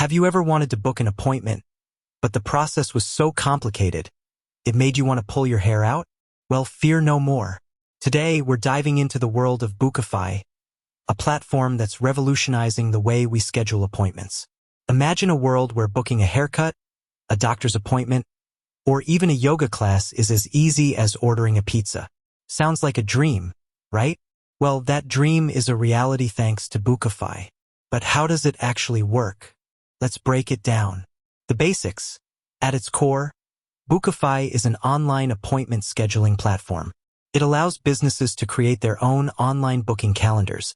Have you ever wanted to book an appointment, but the process was so complicated, it made you want to pull your hair out? Well, fear no more. Today, we're diving into the world of bookafy, a platform that's revolutionizing the way we schedule appointments. Imagine a world where booking a haircut, a doctor's appointment, or even a yoga class is as easy as ordering a pizza. Sounds like a dream, right? Well, that dream is a reality thanks to bookafy. But how does it actually work? Let's break it down. The basics. At its core, bookafy is an online appointment scheduling platform. It allows businesses to create their own online booking calendars,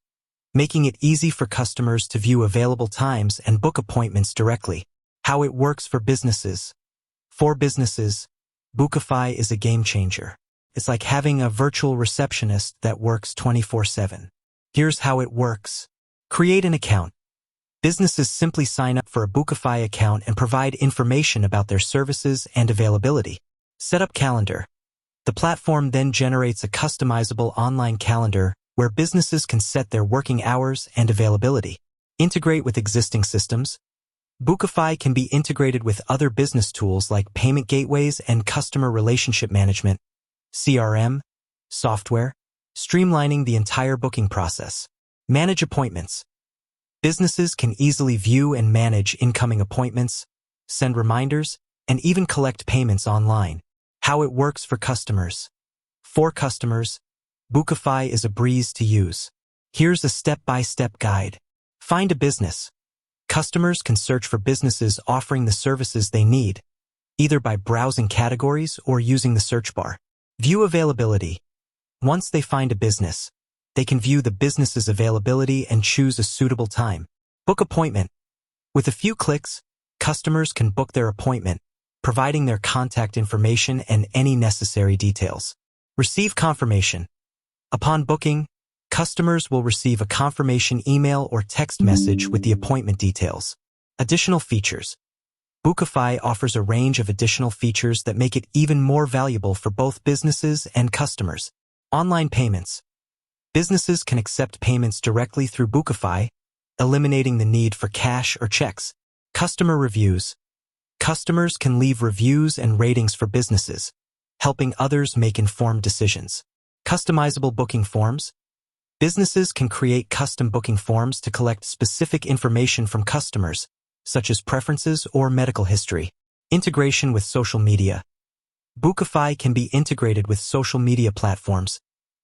making it easy for customers to view available times and book appointments directly. How it works for businesses. For businesses, bookafy is a game changer. It's like having a virtual receptionist that works 24/7. Here's how it works. Create an account. Businesses simply sign up for a bookafy account and provide information about their services and availability. Set up calendar. The platform then generates a customizable online calendar where businesses can set their working hours and availability. Integrate with existing systems. Bookafy can be integrated with other business tools like payment gateways and customer relationship management, CRM, software, streamlining the entire booking process. Manage appointments. Businesses can easily view and manage incoming appointments, send reminders, and even collect payments online. How it works for customers. For customers, bookafy is a breeze to use. Here's a step-by-step guide. Find a business. Customers can search for businesses offering the services they need, either by browsing categories or using the search bar. View availability. Once they find a business, they can view the business's availability and choose a suitable time. Book appointment. With a few clicks, customers can book their appointment, providing their contact information and any necessary details. Receive confirmation. Upon booking, customers will receive a confirmation email or text message with the appointment details. Additional features. Bookafy offers a range of additional features that make it even more valuable for both businesses and customers. Online payments. Businesses can accept payments directly through bookafy, eliminating the need for cash or checks. Customer reviews. Customers can leave reviews and ratings for businesses, helping others make informed decisions. Customizable booking forms. Businesses can create custom booking forms to collect specific information from customers, such as preferences or medical history. Integration with social media. Bookafy can be integrated with social media platforms,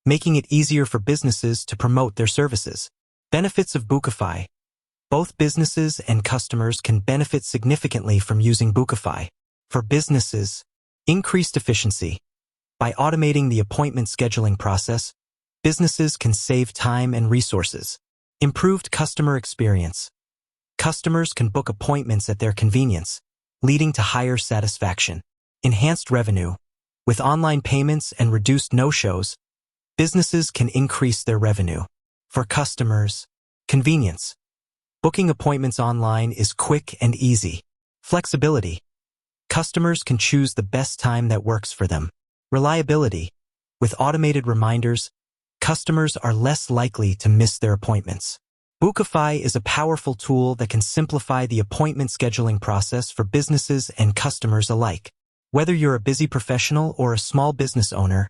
making it easier for businesses to promote their services. Benefits of bookafy. Both businesses and customers can benefit significantly from using bookafy. For businesses, increased efficiency. By automating the appointment scheduling process, businesses can save time and resources. Improved customer experience. Customers can book appointments at their convenience, leading to higher satisfaction. Enhanced revenue. With online payments and reduced no-shows, businesses can increase their revenue. For customers, convenience. Booking appointments online is quick and easy. Flexibility. Customers can choose the best time that works for them. Reliability. With automated reminders, customers are less likely to miss their appointments. Bookafy is a powerful tool that can simplify the appointment scheduling process for businesses and customers alike. Whether you're a busy professional or a small business owner,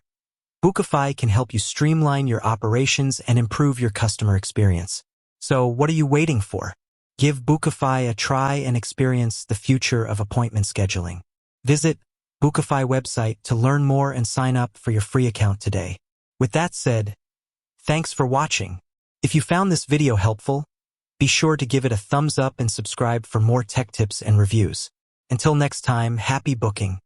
bookafy can help you streamline your operations and improve your customer experience. So what are you waiting for? Give bookafy a try and experience the future of appointment scheduling. Visit bookafy website to learn more and sign up for your free account today. With that said, thanks for watching. If you found this video helpful, be sure to give it a thumbs up and subscribe for more tech tips and reviews. Until next time, happy booking.